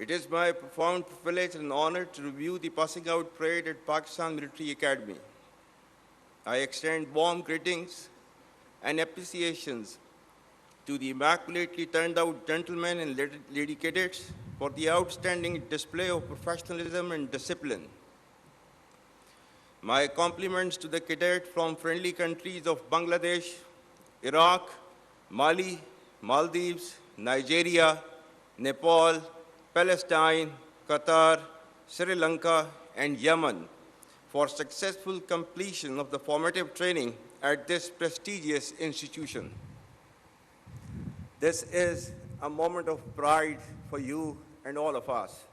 It is my profound privilege and honor to review the passing out parade at Pakistan Military Academy. I extend warm greetings and appreciations to the immaculately turned out gentlemen and lady cadets for the outstanding display of professionalism and discipline. My compliments to the cadets from friendly countries of Bangladesh, Iraq, Mali, Maldives, Nigeria, Nepal, Palestine, Qatar, Sri Lanka, and Yemen for successful completion of the formative training at this prestigious institution. This is a moment of pride for you and all of us,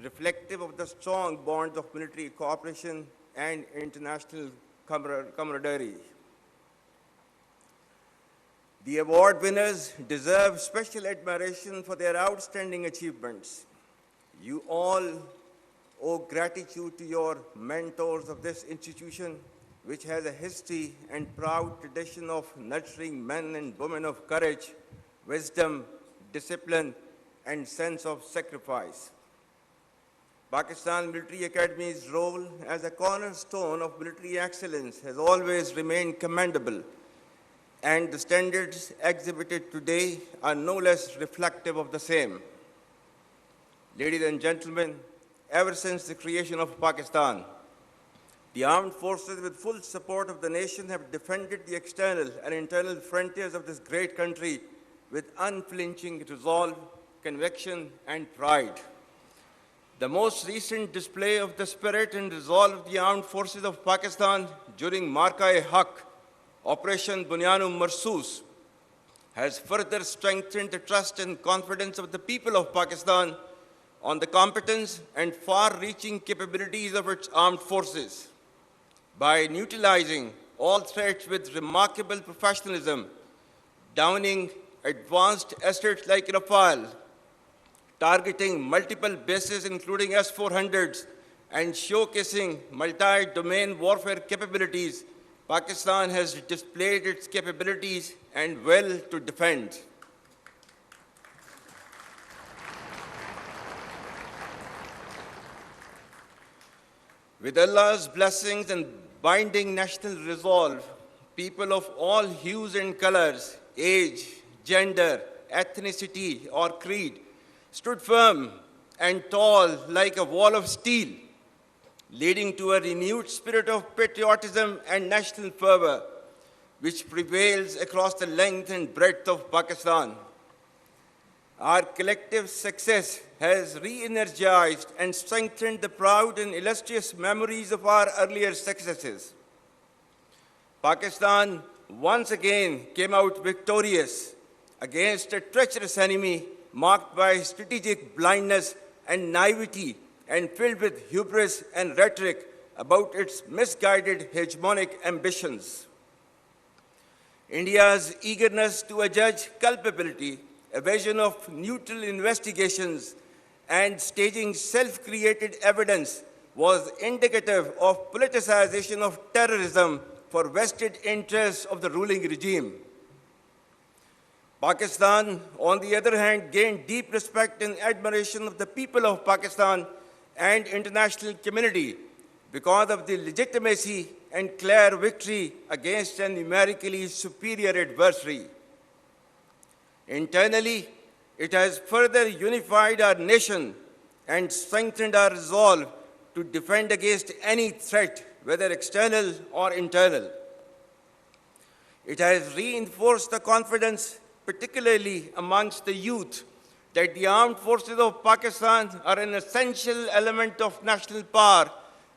reflective of the strong bonds of military cooperation and international camaraderie. The award winners deserve special admiration for their outstanding achievements. You all owe gratitude to your mentors of this institution, which has a history and proud tradition of nurturing men and women of courage, wisdom, discipline, and sense of sacrifice. Pakistan Military Academy's role as a cornerstone of military excellence has always remained commendable, and the standards exhibited today are no less reflective of the same. Ladies and gentlemen, ever since the creation of Pakistan, the armed forces with full support of the nation have defended the external and internal frontiers of this great country with unflinching resolve, conviction, and pride. The most recent display of the spirit and resolve of the armed forces of Pakistan during Marka-e-Haq, Operation Bunyanu Marsoos, has further strengthened the trust and confidence of the people of Pakistan on the competence and far-reaching capabilities of its armed forces. By neutralizing all threats with remarkable professionalism, downing advanced assets like Rafale, targeting multiple bases including S-400s, and showcasing multi-domain warfare capabilities, Pakistan has displayed its capabilities and will to defend. With Allah's blessings and binding national resolve, people of all hues and colors, age, gender, ethnicity, or creed stood firm and tall like a wall of steel, leading to a renewed spirit of patriotism and national fervor, which prevails across the length and breadth of Pakistan. Our collective success has re-energized and strengthened the proud and illustrious memories of our earlier successes. Pakistan once again came out victorious against a treacherous enemy marked by strategic blindness and naivety and filled with hubris and rhetoric about its misguided hegemonic ambitions. India's eagerness to adjudge culpability, evasion of neutral investigations, and staging self-created evidence was indicative of politicization of terrorism for vested interests of the ruling regime. Pakistan, on the other hand, gained deep respect and admiration of the people of Pakistan and international community because of the legitimacy and clear victory against a numerically superior adversary. Internally, it has further unified our nation and strengthened our resolve to defend against any threat, whether external or internal. It has reinforced the confidence, particularly amongst the youth, that the armed forces of Pakistan are an essential element of national power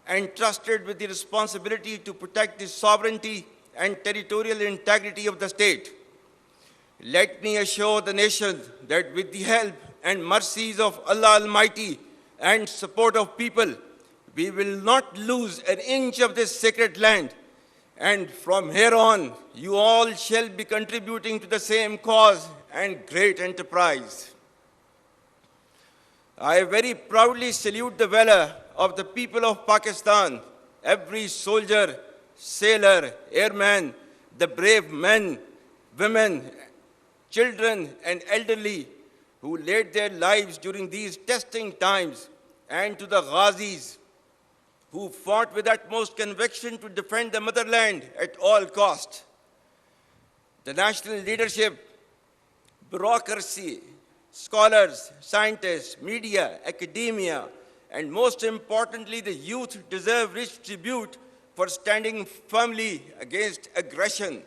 and trusted with the responsibility to protect the sovereignty and territorial integrity of the state. Let me assure the nation that with the help and mercies of Allah Almighty and support of people, we will not lose an inch of this sacred land. And from here on, you all shall be contributing to the same cause and great enterprise. I very proudly salute the valor of the people of Pakistan, every soldier, sailor, airman, the brave men, women, children, and elderly who laid their lives during these testing times, and to the Ghazis, who fought with utmost conviction to defend the motherland at all cost. The national leadership, bureaucracy, scholars, scientists, media, academia, and most importantly, the youth deserve rich tribute for standing firmly against aggression.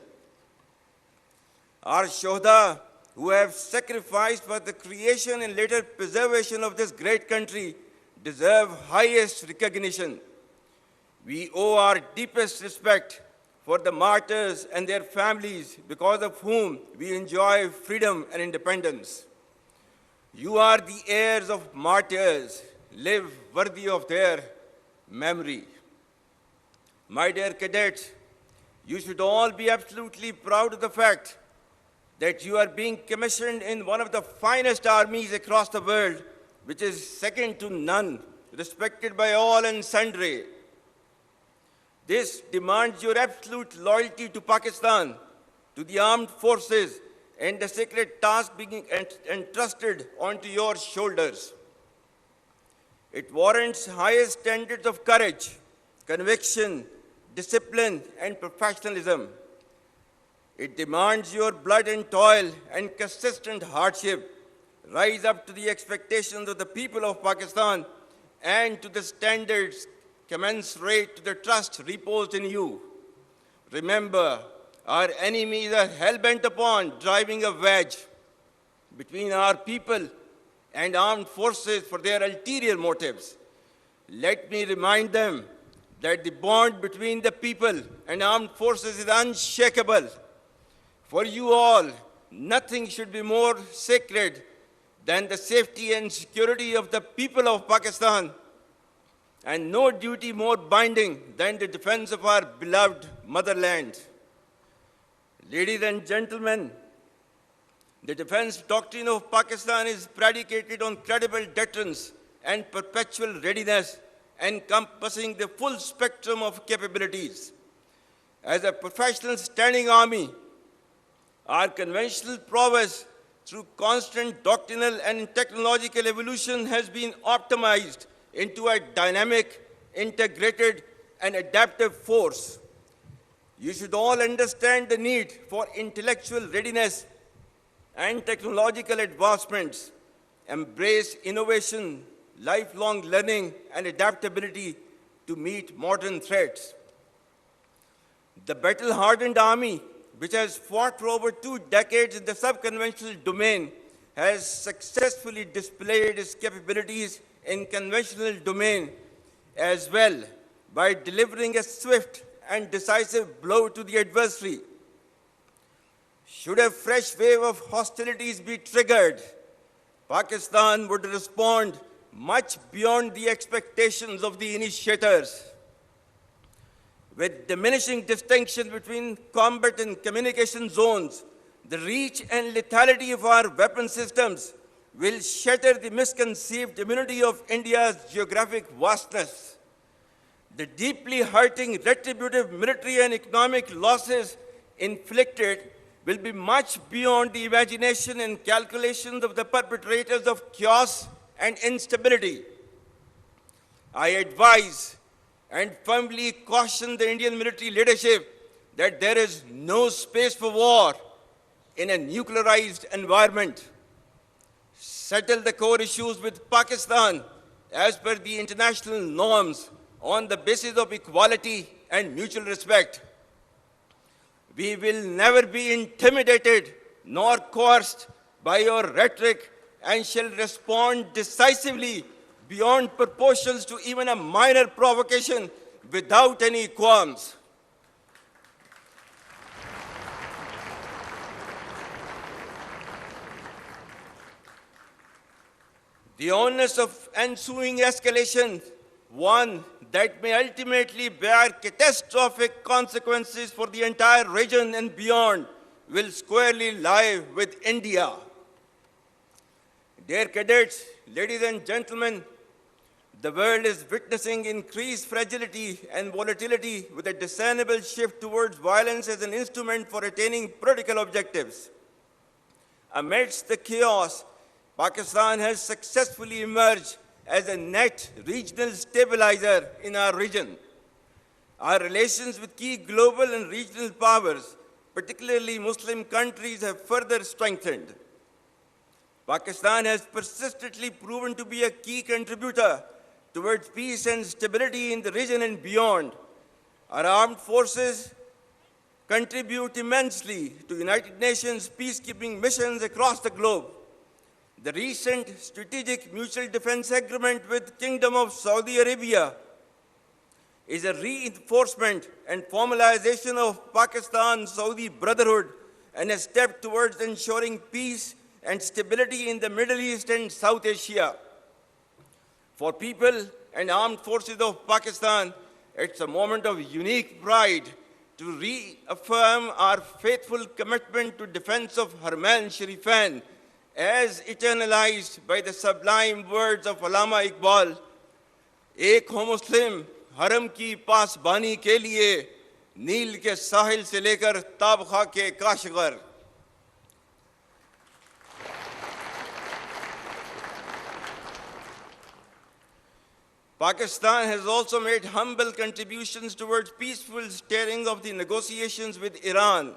Our Shohda, who have sacrificed for the creation and later preservation of this great country, deserve highest recognition. We owe our deepest respect for the martyrs and their families, because of whom we enjoy freedom and independence. You are the heirs of martyrs. Live worthy of their memory. My dear cadets, you should all be absolutely proud of the fact that you are being commissioned in one of the finest armies across the world, which is second to none, respected by all and sundry. This demands your absolute loyalty to Pakistan, to the armed forces, and the sacred task being entrusted onto your shoulders. It warrants highest standards of courage, conviction, discipline, and professionalism. It demands your blood and toil and consistent hardship rise up to the expectations of the people of Pakistan and to the standards commensurate to the trust reposed in you. Remember, our enemies are hell-bent upon driving a wedge between our people and armed forces for their ulterior motives. Let me remind them that the bond between the people and armed forces is unshakable. For you all, nothing should be more sacred than the safety and security of the people of Pakistan, and no duty more binding than the defense of our beloved motherland. Ladies and gentlemen, the defense doctrine of Pakistan is predicated on credible deterrence and perpetual readiness, encompassing the full spectrum of capabilities. As a professional standing army, our conventional prowess through constant doctrinal and technological evolution has been optimized into a dynamic, integrated, and adaptive force. You should all understand the need for intellectual readiness and technological advancements, embrace innovation, lifelong learning, and adaptability to meet modern threats. The battle-hardened army, which has fought for over 2 decades in the sub-conventional domain, has successfully displayed its capabilities in conventional domain as well by delivering a swift and decisive blow to the adversary. Should a fresh wave of hostilities be triggered, Pakistan would respond much beyond the expectations of the initiators. With diminishing distinction between combat and communication zones, the reach and lethality of our weapon systems will shatter the misconceived immunity of India's geographic vastness. The deeply hurting retributive military and economic losses inflicted will be much beyond the imagination and calculations of the perpetrators of chaos and instability. I advise and firmly caution the Indian military leadership that there is no space for war in a nuclearized environment. Settle the core issues with Pakistan as per the international norms on the basis of equality and mutual respect. We will never be intimidated nor coerced by your rhetoric and shall respond decisively beyond proportions to even a minor provocation without any qualms. The onus of ensuing escalation, one that may ultimately bear catastrophic consequences for the entire region and beyond, will squarely lie with India. Dear cadets, ladies and gentlemen, the world is witnessing increased fragility and volatility with a discernible shift towards violence as an instrument for attaining political objectives. Amidst the chaos Pakistan has successfully emerged as a net regional stabilizer in our region. Our relations with key global and regional powers, particularly Muslim countries, have further strengthened. Pakistan has persistently proven to be a key contributor towards peace and stability in the region and beyond. Our armed forces contribute immensely to United Nations peacekeeping missions across the globe. The recent strategic mutual defense agreement with Kingdom of Saudi Arabia is a reinforcement and formalization of Pakistan-Saudi brotherhood and a step towards ensuring peace and stability in the Middle East and South Asia. For people and armed forces of Pakistan, it's a moment of unique pride to reaffirm our faithful commitment to defense of Haramain Sharifain as eternalized by the sublime words of Allama Iqbal, "Ek ho Muslim, हरम की पासबानी के लिए नील के साहिल से लेकर ताबखा के Kashgar." Pakistan has also made humble contributions towards peaceful steering of the negotiations with Iran.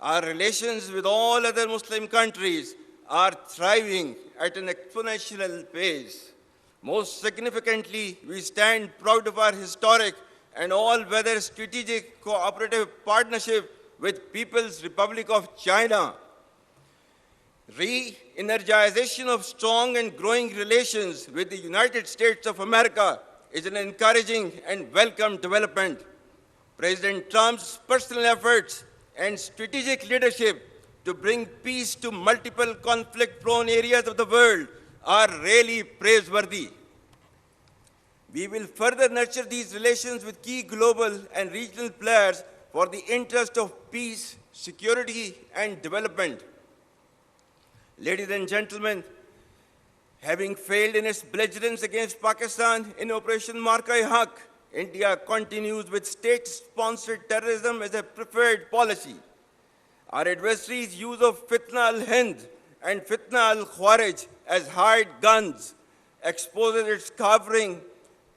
Our relations with all other Muslim countries are thriving at an exponential pace. Most significantly, we stand proud of our historic and all-weather strategic cooperative partnership with People's Republic of China. Re-energization of strong and growing relations with the United States of America is an encouraging and welcome development. President Trump's personal efforts and strategic leadership to bring peace to multiple conflict-prone areas of the world are really praiseworthy. We will further nurture these relations with key global and regional players for the interest of peace, security, and development. Ladies and gentlemen, having failed in its belligerence against Pakistan in Operation Marka-e-Haq, India continues with state-sponsored terrorism as a preferred policy. Our adversaries' use of Fitna al-Hind and Fitna al-Khwarij as hired guns exposes its cowering,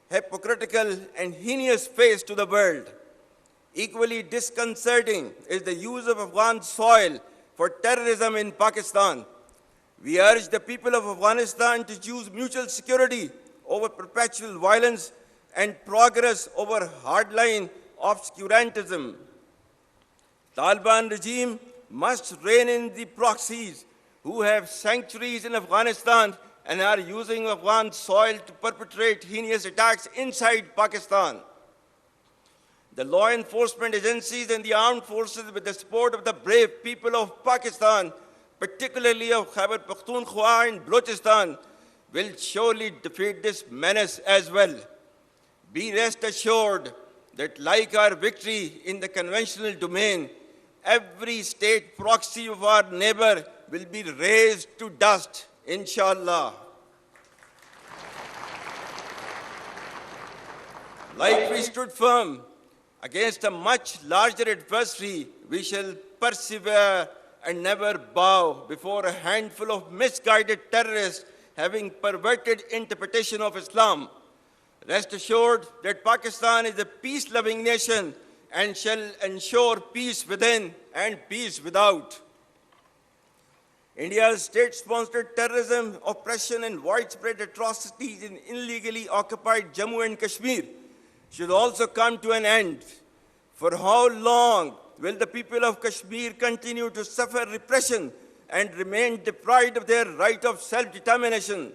hypocritical, and heinous face to the world. Equally disconcerting is the use of Afghan soil for terrorism in Pakistan. We urge the people of Afghanistan to choose mutual security over perpetual violence and progress over hardline obscurantism. Taliban regime must rein in the proxies who have sanctuaries in Afghanistan and are using Afghan soil to perpetrate heinous attacks inside Pakistan. The law enforcement agencies and the armed forces, with the support of the brave people of Pakistan, particularly of Khyber Pakhtunkhwa and Balochistan, will surely defeat this menace as well. Be rest assured that, like our victory in the conventional domain, every state proxy of our neighbor will be razed to dust, inshallah. Like we stood firm against a much larger adversary, we shall persevere and never bow before a handful of misguided terrorists having perverted interpretation of Islam. Rest assured that Pakistan is a peace-loving nation and shall ensure peace within and peace without. India's state-sponsored terrorism, oppression, and widespread atrocities in illegally occupied Jammu and Kashmir should also come to an end. For how long will the people of Kashmir continue to suffer repression and remain deprived of their right of self-determination?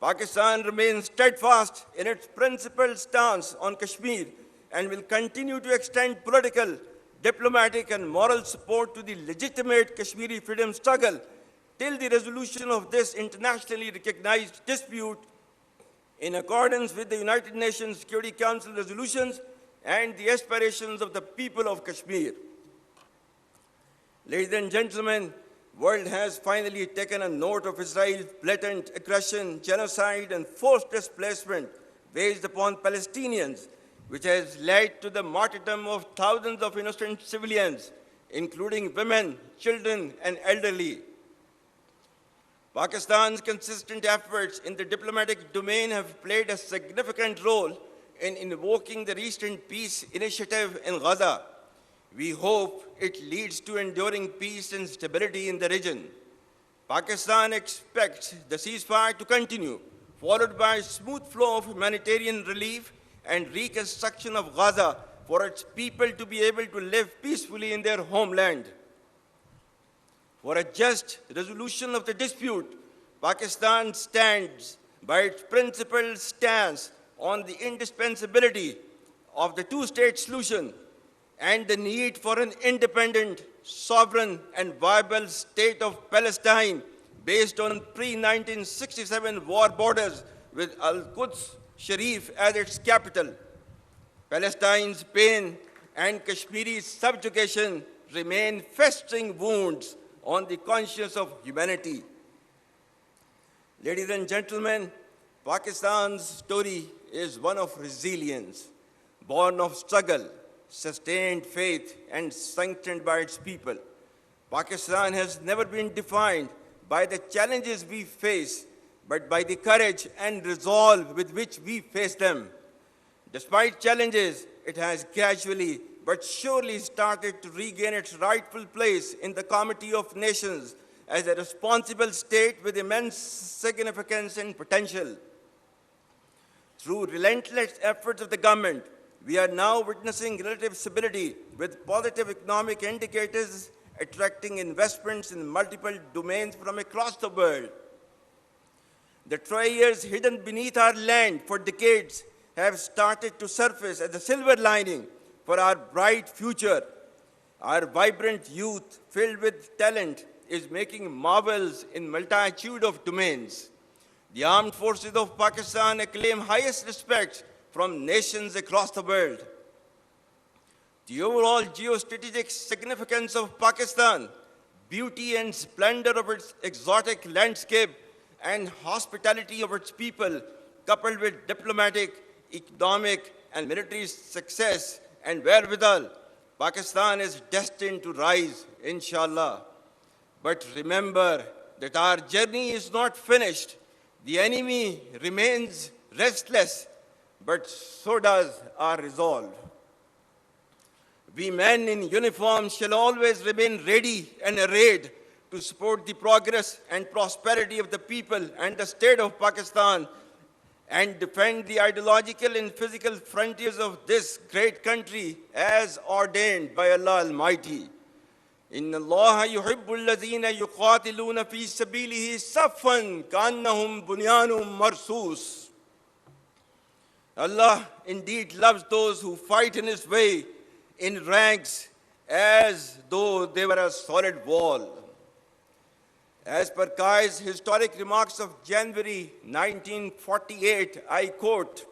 Pakistan remains steadfast in its principled stance on Kashmir and will continue to extend political, diplomatic, and moral support to the legitimate Kashmiri freedom struggle till the resolution of this internationally recognized dispute in accordance with the United Nations Security Council resolutions and the aspirations of the people of Kashmir. Ladies and gentlemen, the world has finally taken a note of Israel's blatant aggression, genocide, and forced displacement waged upon Palestinians, which has led to the martyrdom of thousands of innocent civilians, including women, children, and elderly. Pakistan's consistent efforts in the diplomatic domain have played a significant role in invoking the recent peace initiative in Gaza. We hope it leads to enduring peace and stability in the region. Pakistan expects the ceasefire to continue, followed by a smooth flow of humanitarian relief and reconstruction of Gaza for its people to be able to live peacefully in their homeland. For a just resolution of the dispute, Pakistan stands by its principled stance on the indispensability of the two-state solution and the need for an independent, sovereign, and viable state of Palestine based on pre-1967 war borders with Al-Quds Sharif as its capital. Palestine's pain and Kashmiri's subjugation remain festering wounds on the conscience of humanity. Ladies and gentlemen, Pakistan's story is one of resilience, born of struggle, sustained faith, and sanctioned by its people. Pakistan has never been defined by the challenges we face, but by the courage and resolve with which we face them. Despite challenges, it has gradually but surely started to regain its rightful place in the Committee of Nations as a responsible state with immense significance and potential. Through relentless efforts of the government, we are now witnessing relative stability with positive economic indicators attracting investments in multiple domains from across the world. The treasures hidden beneath our land for decades have started to surface as a silver lining for our bright future. Our vibrant youth, filled with talent, is making marvels in multitude of domains. The armed forces of Pakistan acclaim highest respect from nations across the world. The overall geostrategic significance of Pakistan, beauty and splendor of its exotic landscape, and hospitality of its people, coupled with diplomatic, economic, and military success and wherewithal, Pakistan is destined to rise, inshallah. But remember that our journey is not finished. The enemy remains restless, but so does our resolve. We men in uniform shall always remain ready and arrayed to support the progress and prosperity of the people and the state of Pakistan and defend the ideological and physical frontiers of this great country as ordained by Allah Almighty. إن الله يحب الذين يقاتلون في سبيله صفا كأنهم بنيان مرصوص. Allah indeed loves those who fight in His way in ranks as though they were a solid wall. As per Kai's historic remarks of January 1948, I quote,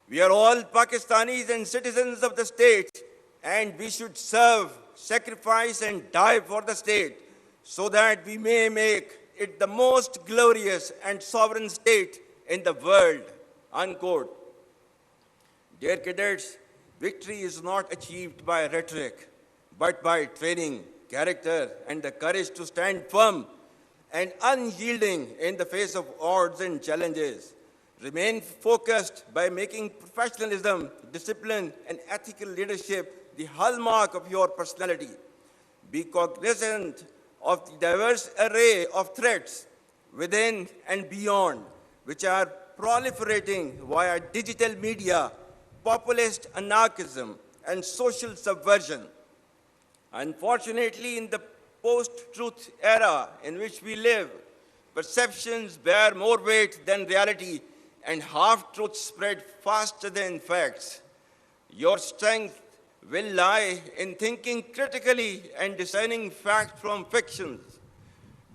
"We are all Pakistanis and citizens of the state, and we should serve, sacrifice, and die for the state, so that we may make it the most glorious and sovereign state in the world." Unquote. Dear cadets, victory is not achieved by rhetoric, but by training, character, and the courage to stand firm and unyielding in the face of odds and challenges. Remain focused by making professionalism, discipline, and ethical leadership the hallmark of your personality. Be cognizant of the diverse array of threats within and beyond, which are proliferating via digital media, populist anarchism, and social subversion. Unfortunately, in the post-truth era in which we live, perceptions bear more weight than reality, and half-truths spread faster than facts. Your strength will lie in thinking critically and discerning fact from fictions.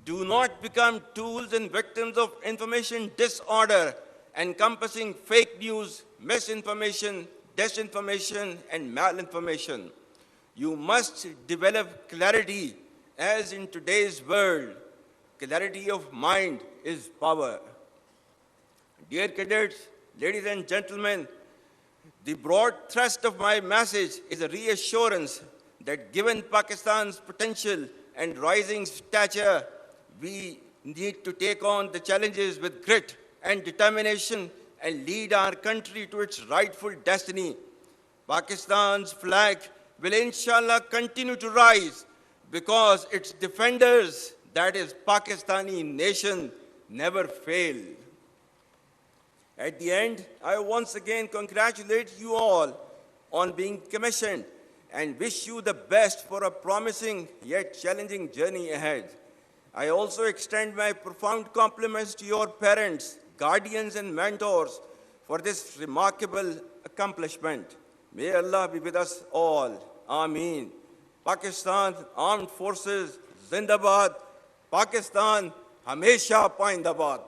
Do not become tools and victims of information disorder, encompassing fake news, misinformation, disinformation, and malinformation. You must develop clarity, as in today's world, clarity of mind is power. Dear cadets, ladies and gentlemen, the broad thrust of my message is a reassurance that given Pakistan's potential and rising stature, we need to take on the challenges with grit and determination and lead our country to its rightful destiny. Pakistan's flag will inshallah continue to rise because its defenders, that is Pakistani nation, never fail. At the end, I once again congratulate you all on being commissioned and wish you the best for a promising yet challenging journey ahead. I also extend my profound compliments to your parents, guardians, and mentors for this remarkable accomplishment. May Allah be with us all. Ameen. Pakistan Armed Forces, Zindabad. Pakistan, Hamesha Paindabad.